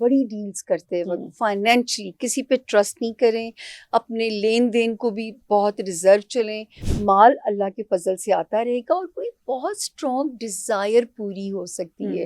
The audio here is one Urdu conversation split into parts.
بڑی ڈیلز کرتے وقت فائنینشلی کسی پہ ٹرسٹ نہیں کریں، اپنے لین دین کو بھی بہت ریزرو چلیں. مال اللہ کے فضل سے آتا رہے گا اور کوئی بہت اسٹرانگ ڈیزائر پوری ہو سکتی ہے.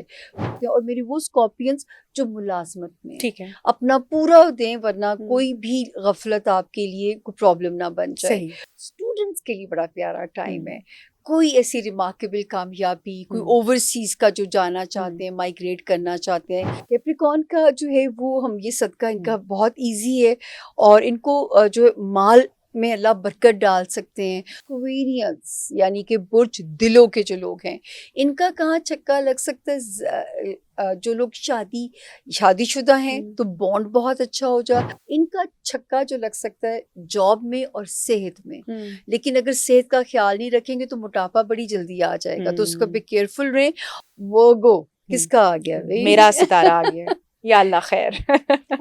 اور میری وہ اسکارپینس جو ملازمت میں ٹھیک ہے اپنا پورا دیں ورنہ کوئی بھی غفلت آپ کے لیے کوئی پرابلم نہ بن جائے. اسٹوڈنٹس کے لیے بڑا پیارا ٹائم ہے. کوئی ایسی ریمارکیبل کامیابی، کوئی اوورسیز کا جو جانا چاہتے ہیں، مائگریٹ کرنا چاہتے ہیں. کیپریکارن کا جو ہے وہ ہم یہ صدقہ ان کا بہت ایزی ہے اور ان کو جو مال میں اللہ برکت ڈال سکتے ہیں. کویرینس یعنی کہ برج دلوں کے جو لوگ ہیں ان کا کہاں چھکا لگ سکتا ہے. جو لوگ شادی شدہ ہیں تو بانڈ بہت اچھا ہو جائے. ان کا چھکا جو لگ سکتا ہے جاب میں اور صحت میں. لیکن اگر صحت کا خیال نہیں رکھیں گے تو موٹاپا بڑی جلدی آ جائے گا، تو اس کو بھی کیئرفل رہیں. وہ کس کا آ گیا؟ میرا ستارہ آ گیا. یا اللہ خیر.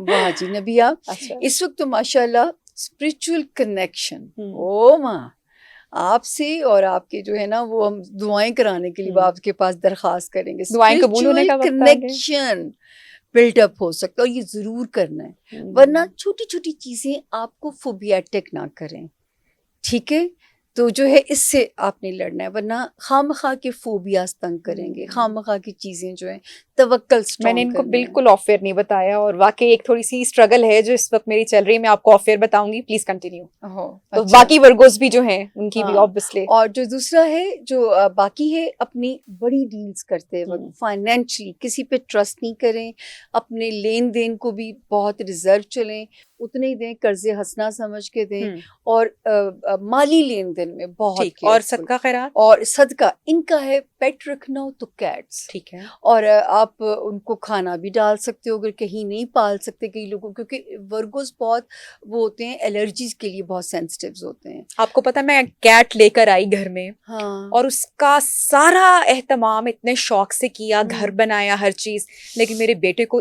واہ جی نبی آپ اس وقت تو ماشاء اللہ اسپرچل کنیکشن او ماں آپ سے اور آپ کے جو ہے نا وہ ہم دعائیں کرانے کے لیے آپ کے پاس درخواست کریں گے. دعائیں قبول ہونے کا وقت کنیکشن بلڈ اپ ہو سکتا ہے اور یہ ضرور کرنا ہے، ورنہ چھوٹی چھوٹی چیزیں آپ کو فوبیاٹک نہ کریں. ٹھیک ہے، تو جو ہے اس سے آپ نے لڑنا ہے، ورنہ خواہ مخواہ کے فوبیاز تنگ کریں گے، خواہ مخواہ کی چیزیں جو ہیں توکل میں نے ان کو بالکل آف ایئر نہیں بتایا اور واقعی ایک تھوڑی سی اسٹرگل ہے جو اس وقت میری چل رہی ہے. میں آپ کو آف ایئر بتاؤں گی، پلیز کنٹینیو. تو باقی ورگوز بھی جو ہیں ان کی بھی آبویسلی. اور جو دوسرا ہے جو باقی ہے اپنی بڑی ڈیلز کرتے وقت فائنینشلی کسی پہ ٹرسٹ نہیں کریں، اپنے لین دین کو بھی بہت ریزرو چلیں، اتنے ہی دیں، قرض حسنہ سمجھ کے دیں. اور مالی لین دین میں بہت اور صدقہ خیرات اور صدقہ ان کا ہے. پیٹ رکھنا ہو تو کیٹس، ٹھیک ہے، اور آپ ان کو کھانا بھی ڈال سکتے ہو اگر کہیں نہیں پال سکتے. کئی لوگوں کیونکہ ورگوز بہت وہ ہوتے ہیں، الرجیز کے لیے بہت سینسٹیو ہوتے ہیں. آپ کو پتا میں کیٹ لے کر آئی گھر میں اور اس کا سارا اہتمام اتنے شوق سے کیا، گھر بنایا ہر چیز، لیکن میرے بیٹے کو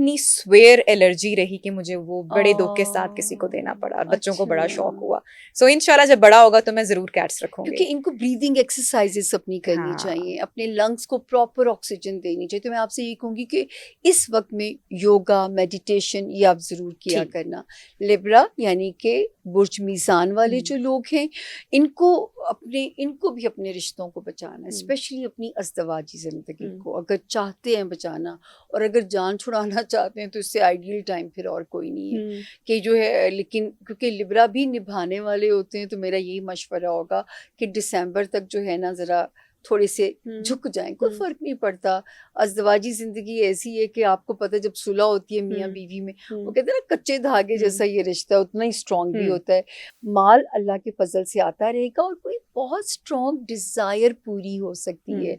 اتنی سویر الرجی رہی کہ مجھے وہ بڑے دکھ کے ساتھ کسی کو دینا پڑا اور بچوں کو بڑا شوق ہوا. سو انشاءاللہ جب بڑا ہوگا تو میں ضرور کیٹس رکھوں گی. کیونکہ ان کو بریدنگ ایکسرسائزز اپنی کرنی چاہیے، اپنے لنگس کو پراپر آکسیجن دینی چاہیے. تو میں آپ سے یہ کہوں گی کہ اس وقت میں یوگا میڈیٹیشن یہ آپ ضرور کیا کرنا. لیبرا یعنی کہ برج میزان والے جو لوگ ہیں ان کو بھی اپنے رشتوں کو بچانا ہے، اسپیشلی اپنی ازدواجی زندگی کو اگر چاہتے ہیں بچانا. اور اگر جان چھڑانا چاہتے ہیں تو اس سے آئیڈیل ٹائم پھر اور کوئی نہیں ہے کہ جو ہے. لیکن کیونکہ لیبرا بھی نبھانے والے ہوتے ہیں تو میرا یہی مشورہ ہوگا کہ دسمبر تک جو ہے نا ذرا تھوڑے سے جھک جائیں. کوئی فرق نہیں پڑتا، ازدواجی زندگی ایسی ہے کہ آپ کو پتہ جب صلح ہوتی ہے میاں بیوی میں، وہ کہتے ہیں نا کچے دھاگے جیسا یہ رشتہ اتنا ہی اسٹرانگ بھی ہوتا ہے. مال اللہ کے فضل سے آتا رہے گا اور کوئی بہت اسٹرانگ ڈیزائر پوری ہو سکتی ہے.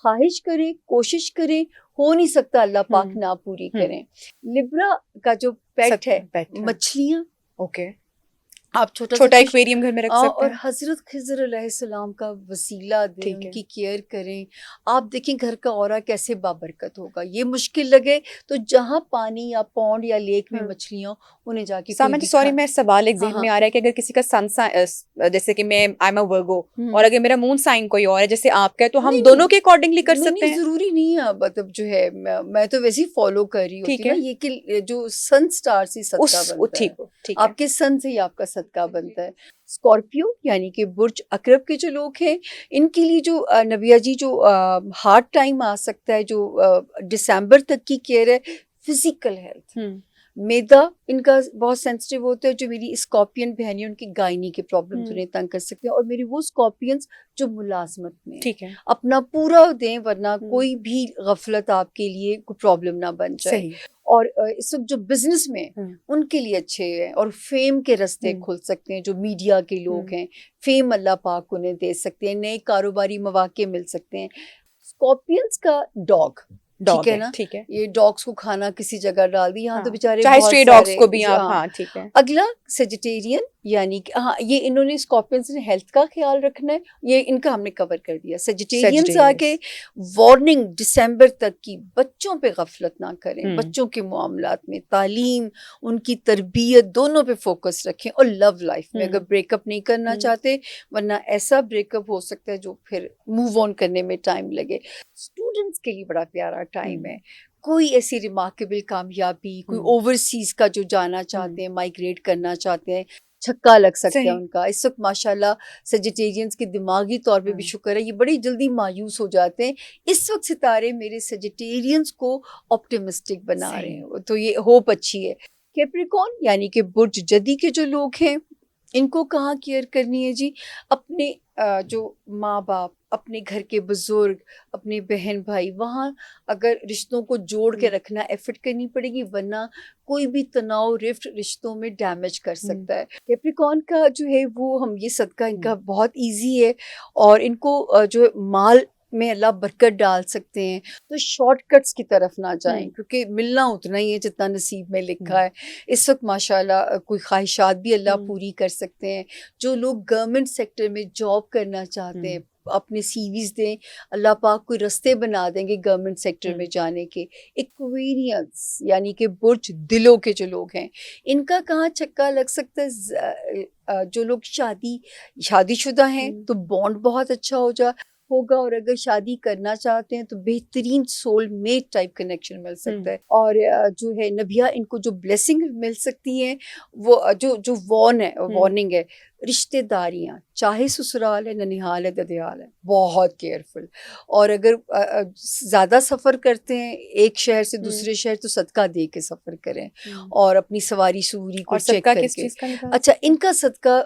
خواہش کریں، کوشش کریں، ہو نہیں سکتا اللہ پاک نہ پوری کریں. لیبرا کا جو پیٹ ہے مچھلیاں، اوکے، آپ چھوٹا ایکویریم گھر میں رکھ سکتے ہیں. اور حضرت خضر علیہ السلام کا وسیلہ دیں، ان کی کیئر کریں. آپ دیکھیں گھر کا اورا کیسے بابرکت ہوگا. یہ مشکل لگے تو جہاں پانی یا پونڈ یا لیک میں مچھلیاں انہیں جا کے سوری میں سوال ایک ذہن میں آ رہا ہے کہ اگر کسی کا سن جیسے کہ میں آئی ایم اے ورگو اور اگر میرا مون سائن کوئی اور ہے جیسے آپ کا، تو ہم دونوں کے اکارڈنگلی کر سکتے ہیں. ضروری نہیں ہے، مطلب جو ہے میں تو ویسے ہی فالو کر رہی ہوتی ہوں یہ کہ جو سن سٹار سے صدقہ بنتا ہے، آپ کے سن سے ہی آپ کا صدقہ بنتا ہے. اسکارپیو یعنی کہ برج اقرب کے جو لوگ ہیں ان کے لیے جو نبیہ جی جو ہارڈ ٹائم آ سکتا ہے، جو دسمبر تک کی کیئر ہے، فزیکل ہیلتھ. میدا ان کا بہت سینسٹیو ہوتا ہے. جو میری اسکارپین بہنیں ان کی گائنی کے پرابلمز انہیں تنگ کر سکتے ہیں. اور میری وہ اسکارپینز جو ملازمت میں اپنا پورا دیں ورنہ کوئی بھی غفلت آپ کے لیے کوئی پرابلم نہ بن جائے. اور اس وقت جو بزنس میں ان کے لیے اچھے ہیں اور فیم کے راستے کھل سکتے ہیں. جو میڈیا کے لوگ ہیں فیم اللہ پاک انہیں دے سکتے ہیں، نئے کاروباری مواقع مل سکتے ہیں. اسکارپینز کا ڈاگ ٹھیک ہے نا، یہ ڈاگس کو کھانا کسی جگہ ڈال دی، یہاں تو بیچارے ٹھیک ہے. اگلا سیجیٹیرین یعنی کہ یہ انہوں نے اسکارپینز نے ہیلتھ کا خیال رکھنا ہے، یہ ان کا ہم نے کور کر دیا. سیجیٹیرینز آگے وارننگ دسمبر تک کی بچوں پہ غفلت نہ کریں. بچوں کے معاملات میں تعلیم، ان کی تربیت دونوں پہ فوکس رکھیں. اور لو لائف میں اگر بریک اپ نہیں کرنا چاہتے، ورنہ ایسا بریک اپ ہو سکتا ہے جو پھر موو آن کرنے میں ٹائم لگے. اسٹوڈنٹس کے لیے بڑا پیارا ٹائم ہے. کوئی ایسی ریمارکیبل کامیابی، کوئی اوورسیز کا جو جانا چاہتے ہیں، مائگریٹ کرنا چاہتے ہیں، چھکا لگ سکتا ہے ان کا. اس وقت ماشاءاللہ سیجیٹیرینز کے دماغی طور پہ بھی شکر ہے، یہ بڑی جلدی مایوس ہو جاتے ہیں. اس وقت ستارے میرے سیجیٹیرینز کو آپٹیمسٹک بنا رہے ہیں، تو یہ ہوپ اچھی ہے. کیپریکون یعنی کہ برج جدی کے جو لوگ ہیں، ان کو کہاں کیئر کرنی ہے جی؟ اپنے جو ماں باپ، اپنے گھر کے بزرگ، اپنے بہن بھائی، وہاں اگر رشتوں کو جوڑ کے رکھنا ایفرٹ کرنی پڑے گی، ورنہ کوئی بھی تناؤ رفٹ رشتوں میں ڈیمیج کر سکتا ہے. کیپریکون کا جو ہے وہ ہم یہ صدقہ ان کا بہت ایزی ہے، اور ان کو جو مال میں اللہ برکت ڈال سکتے ہیں. تو شارٹ کٹس کی طرف نہ جائیں، کیونکہ ملنا اتنا ہی ہے جتنا نصیب میں لکھا ہے. اس وقت ماشاءاللہ کوئی خواہشات بھی اللہ پوری کر سکتے ہیں. جو لوگ گورنمنٹ سیکٹر میں جاب کرنا چاہتے ہیں، اپنے سی ویز دیں، اللہ پاک کوئی رستے بنا دیں گے گورنمنٹ سیکٹر میں جانے کے. ایکویرینس یعنی کہ برج دلوں کے جو لوگ ہیں، ان کا کہاں چھکا لگ سکتا ہے؟ جو لوگ شادی شدہ ہیں تو بانڈ بہت اچھا ہوگا، اور اگر شادی کرنا چاہتے ہیں تو بہترین سول میٹ ٹائپ کنیکشن مل سکتا ہے. اور جو ہے نبیہ، ان کو جو بلیسنگ مل سکتی ہیں وہ جو وارننگ ہے، رشتہ داریاں چاہے سسرال ہے، ننیحال ہے، ددیال ہے، بہت کیئرفل. اور اگر زیادہ سفر کرتے ہیں ایک شہر سے دوسرے شہر، تو صدقہ دے کے سفر کریں، اور اپنی سواری سوری کو چیک کر کے. اچھا، ان کا صدقہ،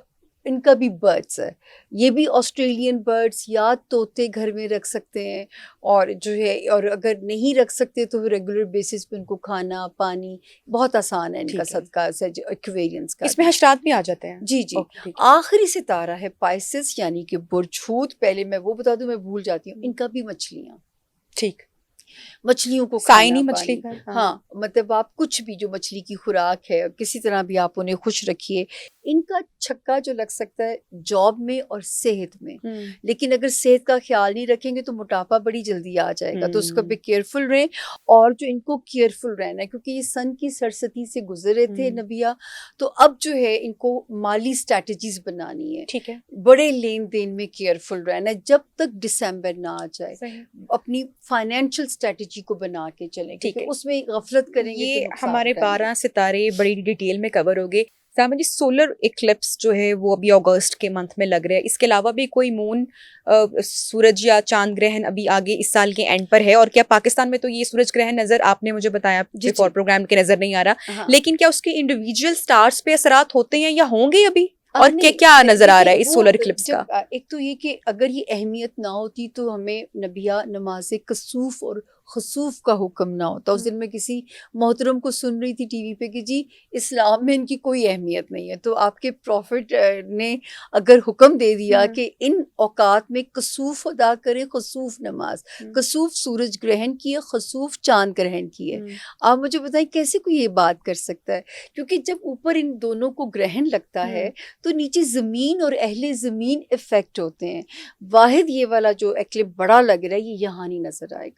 ان کا بھی برڈس ہے، یہ بھی آسٹریلین برڈس یا طوطے گھر میں رکھ سکتے ہیں. اور جو ہے، اور اگر نہیں رکھ سکتے تو ریگولر بیسس پہ ان کو کھانا پانی بہت آسان ہے ان کا صدقہ ایکویرینس کا. اس میں حشرات بھی آ جاتے ہیں. جی. آخری ستارہ ہے پائسس یعنی کہ برج حوت. پہلے میں وہ بتا دوں، میں بھول جاتی ہوں. ان کا بھی مچھلیاں، ٹھیک، مچھلیوں کو سائنی مچھلی کا. ہاں، مطلب آپ کچھ بھی جو مچھلی کی خوراک ہے، کسی طرح بھی آپ انہیں خوش رکھیے. ان کا چھکا جو لگ سکتا ہے جاب میں اور صحت میں، لیکن اگر صحت کا خیال نہیں رکھیں گے تو موٹاپا بڑی جلدی آ جائے گا. تو اس کو بھی کیئرفل رہیں. اور جو ان کو کیئرفل رہنا ہے، کیونکہ یہ سن کی سرستی سے گزرے تھے نبیہ، تو اب جو ہے ان کو مالی اسٹریٹجیز بنانی ہے. ٹھیک ہے، بڑے لین دین میں کیئرفل رہنا ہے جب تک دسمبر نہ آ جائے. اپنی فائنینشیل اسٹریٹجی کو بنا کے چلیں، کیونکہ اس میں غفلت کریں گے. یہ ہمارے 12 ستارے بڑی ڈیٹیل میں کور ہو گئے. سامن جی، سولر ایکلپس جو ہے وہ ابھی اگست کے منتھ میں لگ رہا ہے. اس کے علاوہ بھی کوئی مون، سورج یا چاند گرہن ابھی آگے اس سال کے اینڈ پر ہے؟ اور کیا پاکستان میں تو یہ سورج گرہن نظر، آپ نے مجھے بتایا بیفور پروگرام کے نظر نہیں آ رہا، لیکن کیا اس کے انڈیویجول سٹارز پہ اثرات ہوتے ہیں یا ہوں گے ابھی؟ اور کیا نظر آ رہا ہے اس سولر ایکلپس کا؟ ایک تو یہ کہ اگر یہ اہمیت نہ ہوتی تو ہمیں نبیہ نماز کسوف اور خسوف کا حکم نہ ہوتا. اس دن میں کسی محترم کو سن رہی تھی ٹی وی پہ کہ جی اسلام میں ان کی کوئی اہمیت نہیں ہے. تو آپ کے پروفٹ نے اگر حکم دے دیا کہ ان اوقات میں کسوف ادا کرے، خسوف نماز. کسوف سورج گرہن کی ہے، خسوف چاند گرہن کی ہے. آپ مجھے بتائیں کیسے کوئی یہ بات کر سکتا ہے؟ کیونکہ جب اوپر ان دونوں کو گرہن لگتا ہے تو نیچے زمین اور اہل زمین افیکٹ ہوتے ہیں. واحد یہ والا جو ایکلپ بڑا لگ رہا ہے، یہ یہاں نہیں نظر آئے گا.